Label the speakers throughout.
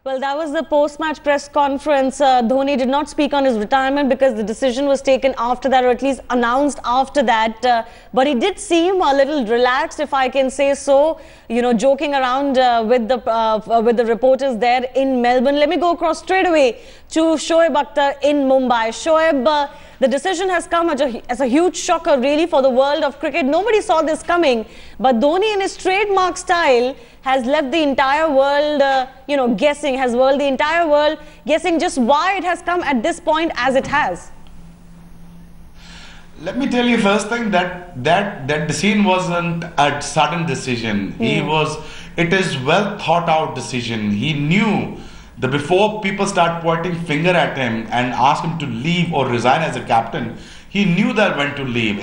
Speaker 1: Well, that was the post-match press conference. Dhoni did not speak on his retirement because the decision was taken after that, or at least announced after that. But he did seem a little relaxed, if I can say so. You know, joking around with the reporters there in Melbourne. Let me go across straight away to Shoaib Akhtar in Mumbai. Shoaib, the decision has come as a huge shocker, really, for the world of cricket. Nobody saw this coming, but Dhoni, in his trademark style, has left the entire world, guessing. Has the entire world guessing just why it has come at this point as it has.
Speaker 2: Let me tell you first thing that decision wasn't a sudden decision. It is well thought out decision. He knew that before people start pointing finger at him and ask him to leave or resign as a captain, he knew that when to leave.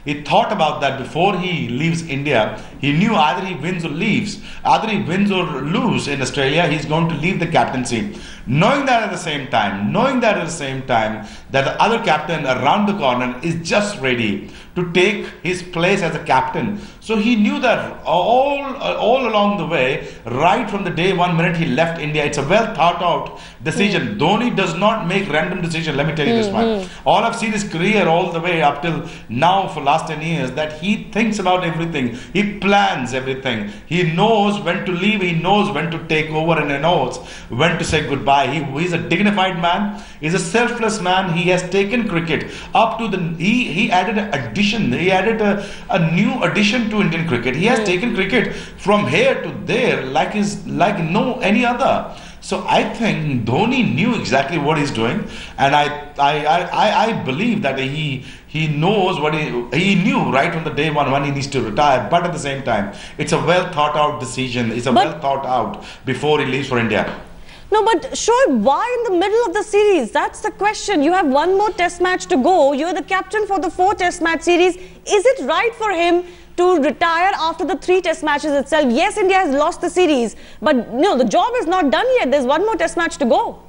Speaker 2: He thought about that before he leaves India. He knew either he wins or leaves, either he wins or lose in Australia, he's going to leave the captaincy. Knowing that at the same time that the other captain around the corner is just ready to take his place as a captain. So he knew that all along the way, right from the day one minute he left India. It's a well thought out decision. Dhoni does not make random decisions. Let me tell you this one. All I've seen his career all the way up till now for last 10 years that he thinks about everything. He plans everything. He knows when to leave. He knows when to take over, and he knows when to say goodbye. He's a dignified man. He's a selfless man. He has taken cricket up to the. He added an addition. He added a new addition to Indian cricket. He has taken cricket from here to there like no any other. So I think Dhoni knew exactly what he's doing, and I believe that he knows what he knew right from the day one when he needs to retire. But at the same time, it's a well thought out decision. It's well thought out before he leaves for India.
Speaker 1: No, but Shoaib, why in the middle of the series? That's the question. You have one more test match to go. You're the captain for the 4 test match series. Is it right for him to retire after the 3 test matches itself? Yes, India has lost the series, but no, the job is not done yet. There's one more test match to go.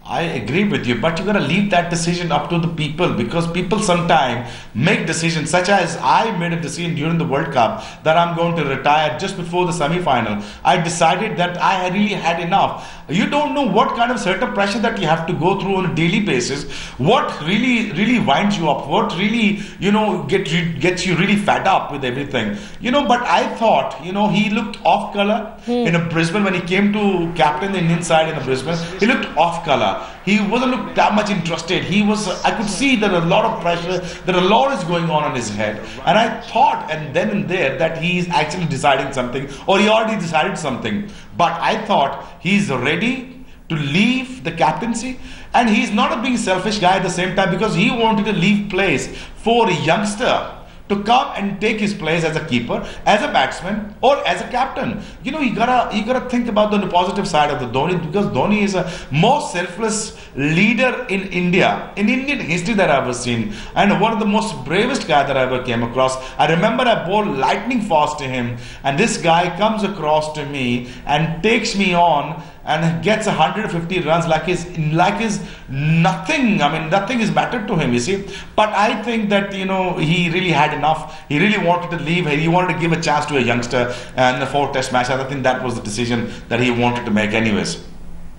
Speaker 2: I agree with you, but you got to leave that decision up to the people, because people sometimes make decisions, such as I made a decision during the World Cup that I'm going to retire just before the semi-final. I decided that I really had enough. You don't know what kind of certain pressure that you have to go through on a daily basis, what really winds you up, what really, gets you really fed up with everything. But I thought, he looked off color in a Brisbane when he came to captain the Indian side in a Brisbane. He looked off color. He wasn't looked that much interested. I could see that a lot of pressure, that a lot is going on in his head. And I thought, and then and there, that he's actually deciding something, or he already decided something. But I thought he's ready to leave the captaincy, and he's not a being selfish guy at the same time, because he wanted to leave place for a youngster to come and take his place as a keeper, as a batsman, or as a captain. You gotta think about the positive side of the Dhoni, because Dhoni is a most selfless leader in India, in Indian history that I've ever seen, and one of the most bravest guy that I ever came across. I remember I bowled lightning fast to him, and this guy comes across to me and takes me on and gets 150 runs like his nothing. I mean, nothing is mattered to him, you see. But I think that, he really had enough. He really wanted to leave. He wanted to give a chance to a youngster and the 4 test match. I think that was the decision that he wanted to make anyways.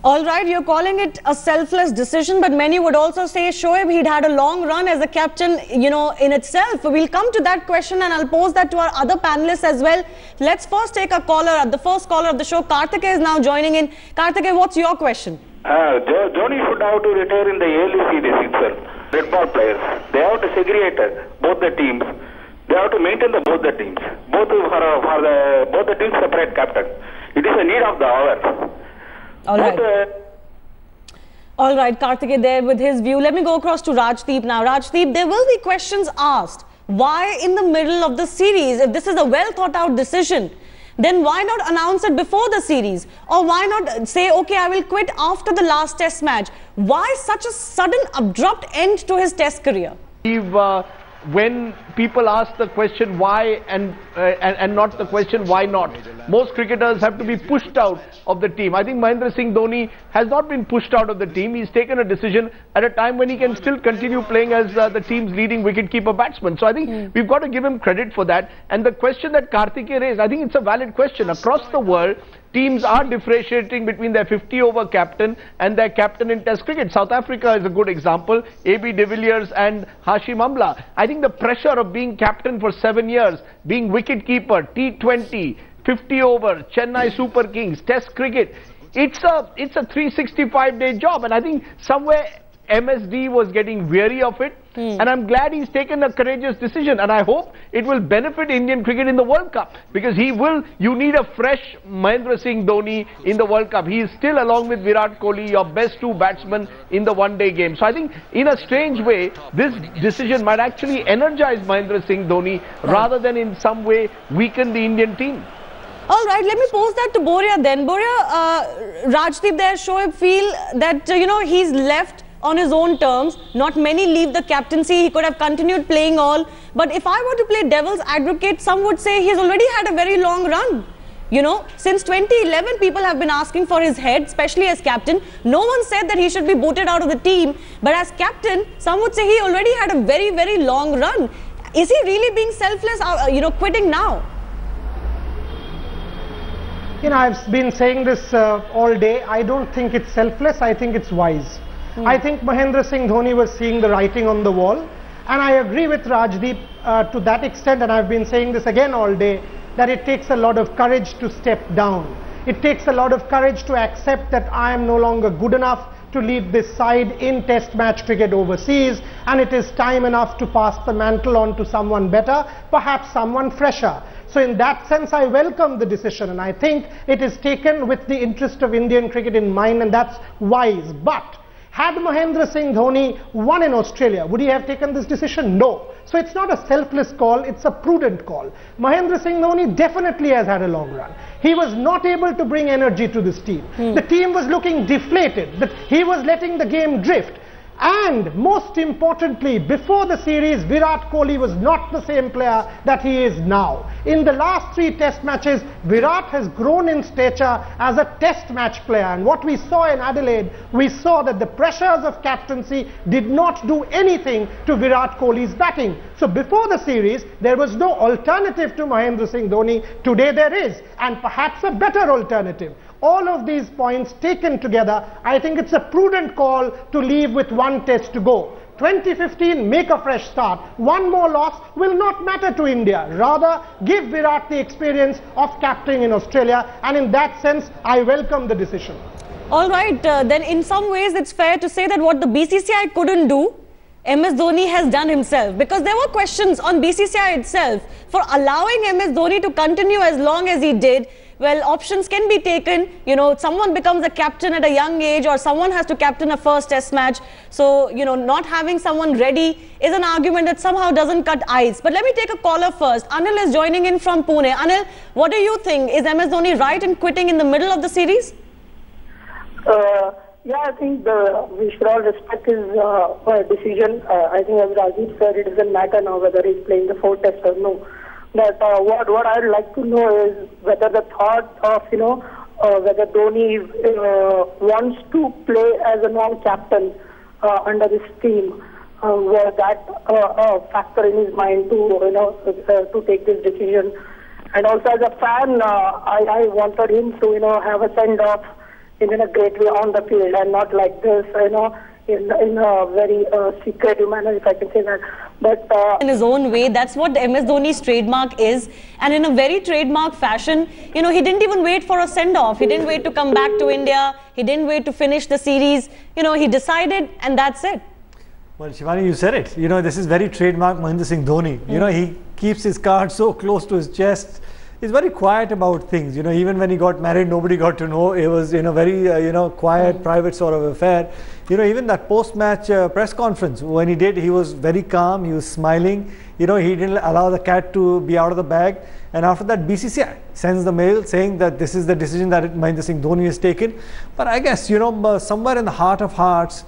Speaker 1: All right, you're calling it a selfless decision, but many would also say, Shoaib, he'd had a long run as a captain, in itself. We'll come to that question, and I'll pose that to our other panelists as well. Let's first take a caller. The first caller of the show, Karthike, is now joining in. Karthike, what's your question?
Speaker 3: Dhoni should have to retire in the early series itself. Red ball players, they have to segregate both the teams. They have to maintain both the teams. Both the teams separate captain. It is a need of the hour.
Speaker 1: All right, Karthike there with his view. Let me go across to Rajdeep now. Rajdeep, there will be questions asked. Why in the middle of the series? If this is a well thought out decision, then why not announce it before the series? Or why not say, okay, I will quit after the last test match? Why such a sudden, abrupt end to his test career?
Speaker 4: When people ask the question why and not the question why not, most cricketers have to be pushed out of the team. I think Mahendra Singh Dhoni has not been pushed out of the team. He's taken a decision at a time when he can still continue playing as the team's leading wicketkeeper batsman. So I think we've got to give him credit for that. And the question that Karthike raised, I think it's a valid question. Across the world, teams are differentiating between their 50-over captain and their captain in Test cricket. South Africa is a good example, AB de Villiers and Hashim Amla. I think the pressure of being captain for 7 years, being wicket-keeper, T20, 50-over, Chennai Super Kings, Test cricket, it's a 365-day job, and I think somewhere MSD was getting weary of it, and I'm glad he's taken a courageous decision, and I hope it will benefit Indian cricket in the World Cup, because you need a fresh Mahendra Singh Dhoni in the World Cup. He is still, along with Virat Kohli, your best 2 batsmen in the one-day game. So I think in a strange way, this decision might actually energize Mahendra Singh Dhoni rather than in some way weaken the Indian team.
Speaker 1: All right, let me pose that to Boria then. Boria, Rajdeep there, Shoaib feel that, he's left on his own terms. Not many leave the captaincy. He could have continued playing all. But if I were to play devil's advocate, some would say he's already had a very long run. Since 2011, people have been asking for his head, especially as captain. No one said that he should be booted out of the team. But as captain, some would say he already had a very, very long run. Is he really being selfless, quitting now?
Speaker 5: I've been saying this all day. I don't think it's selfless. I think it's wise. I think Mahendra Singh Dhoni was seeing the writing on the wall, and I agree with Rajdeep to that extent, and I've been saying this again all day, that it takes a lot of courage to step down. It takes a lot of courage to accept that I am no longer good enough to lead this side in Test match cricket overseas, and it is time enough to pass the mantle on to someone better, perhaps someone fresher. So in that sense, I welcome the decision, and I think it is taken with the interest of Indian cricket in mind, and that's wise. But had Mahendra Singh Dhoni won in Australia, would he have taken this decision? No. So it's not a selfless call, it's a prudent call. Mahendra Singh Dhoni definitely has had a long run. He was not able to bring energy to this team. The team was looking deflated, but he was letting the game drift. And most importantly, before the series, Virat Kohli was not the same player that he is now. In the last 3 Test matches, Virat has grown in stature as a Test match player. And what we saw in Adelaide, we saw that the pressures of captaincy did not do anything to Virat Kohli's batting. So before the series, there was no alternative to Mahendra Singh Dhoni. Today there is, and perhaps a better alternative. All of these points taken together, I think it's a prudent call to leave with 1 Test to go. 2015, make a fresh start. 1 more loss will not matter to India. Rather, give Virat the experience of captaining in Australia, and in that sense, I welcome the decision.
Speaker 1: All right, then in some ways, it's fair to say that what the BCCI couldn't do, MS Dhoni has done himself, because there were questions on BCCI itself for allowing MS Dhoni to continue as long as he did. Well, options can be taken. Someone becomes a captain at a young age, or someone has to captain a first Test match. So, not having someone ready is an argument that somehow doesn't cut ice. But let me take a caller first. Anil is joining in from Pune. Anil, what do you think? Is MS Dhoni right in quitting in the middle of the series?
Speaker 6: Yeah, I think we should all respect his decision. I think, as Rajiv said, it doesn't matter now whether he's playing the 4th Test or no. But what I'd like to know is whether the thought of, whether Dhoni wants to play as a non-captain under this team, was that a factor in his mind to take this decision. And also as a fan, I wanted him to, have a send-off in a great way on the field, and not like this, in a very secretive manner, if I can say that. But
Speaker 1: in his own way, that's what MS Dhoni's trademark is, and in a very trademark fashion, he didn't even wait for a send-off. He didn't wait to come back to India. He didn't wait to finish the series. He decided, and that's it.
Speaker 7: Well, Shivani, you said it. This is very trademark Mahendra Singh Dhoni. He keeps his cards so close to his chest. He's very quiet about things. Even when he got married, nobody got to know. It was, very, quiet, private sort of affair. Even that post-match press conference, when he did, he was very calm. He was smiling. He didn't allow the cat to be out of the bag. And after that, BCCI sends the mail saying that this is the decision that Mahendra Singh Dhoni has taken. But I guess, somewhere in the heart of hearts,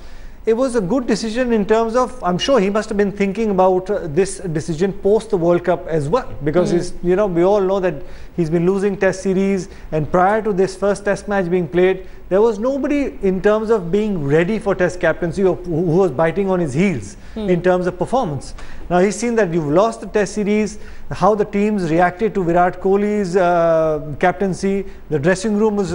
Speaker 7: it was a good decision in terms of, I'm sure he must have been thinking about this decision post the World Cup as well, because he's, you know, we all know that he's been losing test series, and prior to this first test match being played, there was nobody in terms of being ready for test captaincy or who was biting on his heels in terms of performance. Now he's seen that you've lost the test series, how the teams reacted to Virat Kohli's captaincy. The dressing room was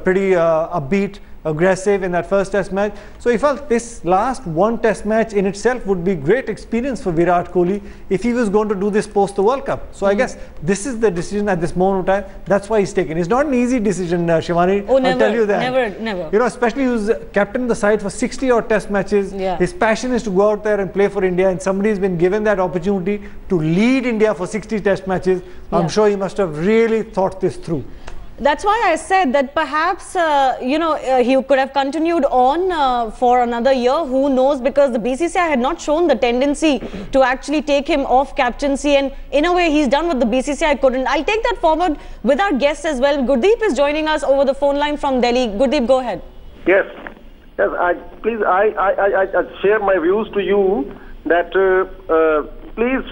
Speaker 7: pretty upbeat, aggressive in that first test match. So he felt this last one test match in itself would be great experience for Virat Kohli if he was going to do this post the World Cup. So I guess this is the decision at this moment of time. That's why he's taken. It's not an easy decision, Shivani.
Speaker 1: Oh,
Speaker 7: I'll tell you that.
Speaker 1: Never.
Speaker 7: You know, especially who's captain the side for 60 odd test matches.
Speaker 1: Yeah.
Speaker 7: His passion is to go out there and play for India, and somebody has been given that opportunity to lead India for 60 test matches. I'm sure he must have really thought this through.
Speaker 1: That's why I said that perhaps, he could have continued on for another year. Who knows? Because the BCCI had not shown the tendency to actually take him off captaincy. And in a way, he's done what the BCCI couldn't. I'll take that forward with our guests as well. Gurdeep is joining us over the phone line from Delhi. Gurdeep, go ahead.
Speaker 8: Yes. I share my views to you that please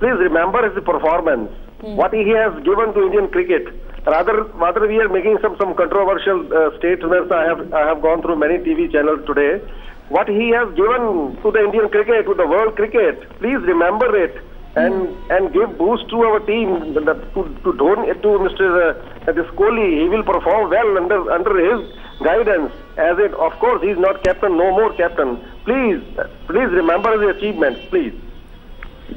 Speaker 8: remember his performance. What he has given to Indian cricket. Rather we are making some controversial statements. I have gone through many TV channels today. What he has given to the Indian cricket, to the world cricket, please remember it and give boost to our team. To Dhoni, to Mr. Kohli, he will perform well under his guidance. Of course, he is not captain, no more captain. Please remember the achievements, please.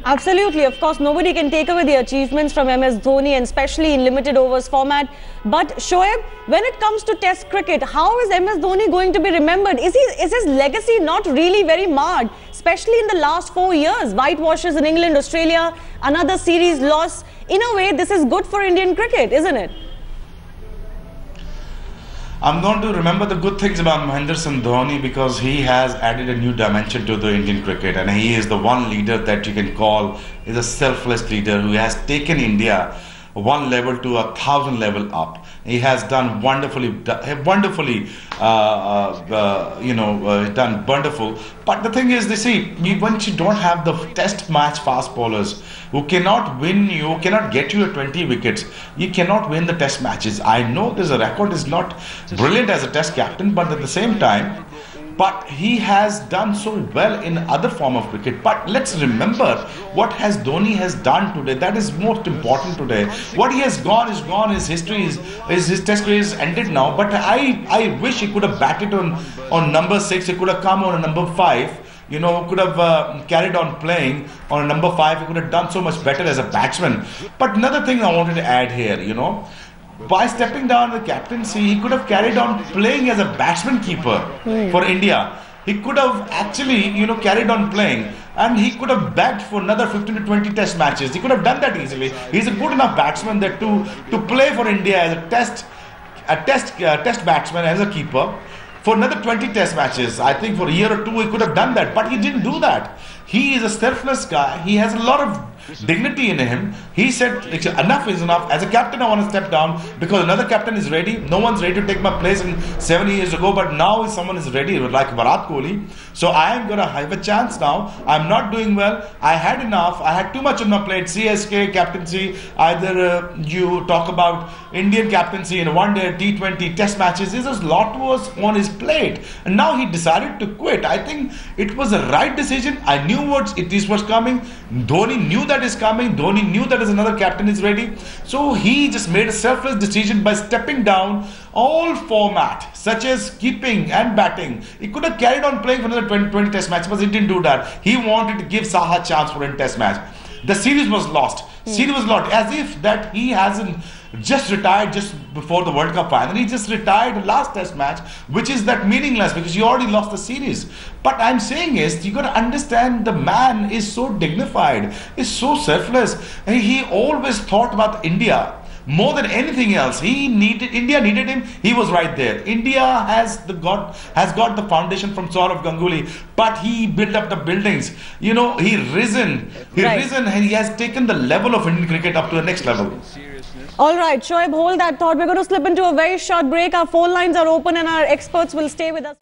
Speaker 1: Absolutely. Of course, nobody can take away the achievements from MS Dhoni, and especially in limited overs format. But Shoaib, when it comes to Test cricket, how is MS Dhoni going to be remembered? Is his legacy not really very marred, especially in the last 4 years? Whitewashes in England, Australia, another series loss. In a way, this is good for Indian cricket, isn't it?
Speaker 2: I'm going to remember the good things about Mahendra Singh Dhoni because he has added a new dimension to the Indian cricket, and he is the one leader that you can call is a selfless leader who has taken India one level to 1,000 level up. He has done wonderfully, done wonderful. But the thing is, once you don't have the test match fast bowlers who cannot win you, cannot get you 20 wickets, you cannot win the test matches. I know this record is not brilliant as a test captain, but at the same time, but he has done so well in other form of cricket. But let's remember what Dhoni has done today. That is most important today. What he has gone is gone. His history his test career is ended now. But I wish he could have batted on number 6. He could have come on a number 5. You know, could have carried on playing on a number 5. He could have done so much better as a batsman. But another thing I wanted to add here, you know, by stepping down the captaincy, he could have carried on playing as a batsman keeper for India. He could have actually, you know, carried on playing, and he could have bagged for another 15 to 20 test matches. He could have done that easily. He's a good enough batsman that to play for India as a test batsman, as a keeper for another 20 test matches. I think for a year or two he could have done that, but he didn't do that. He is a selfless guy. He has a lot of dignity in him. He said, enough is enough. As a captain, I want to step down because another captain is ready. No one's ready to take my place in 7 years ago, but now someone is ready, like Virat Kohli. So I am going to have a chance now. I'm not doing well. I had enough. I had too much on my plate. CSK captaincy, either you talk about Indian captaincy in one day, T20 test matches. There's a lot was on his plate. And now he decided to quit. I think it was the right decision. I knew what was coming. Dhoni knew that is coming. Dhoni knew that another captain is ready. So he just made a selfless decision by stepping down all format, such as keeping and batting. He could have carried on playing for another 20 test matches, but he didn't do that. He wanted to give Saha a chance for a test match. The series was lost. Series was lost, as if that he hasn't just retired just before the World Cup final. He just retired the last test match, which is that meaningless because you already lost the series. But I'm saying is, you got to understand the man is so dignified, is so selfless. And he always thought about India more than anything else. India needed him. He was right there. India has got the foundation from Saurav Ganguly, but he built up the buildings. You know, he risen, and he has taken the level of Indian cricket up to the next level.
Speaker 1: All right, Shoaib, hold that thought. We're going to slip into a very short break. Our phone lines are open and our experts will stay with us.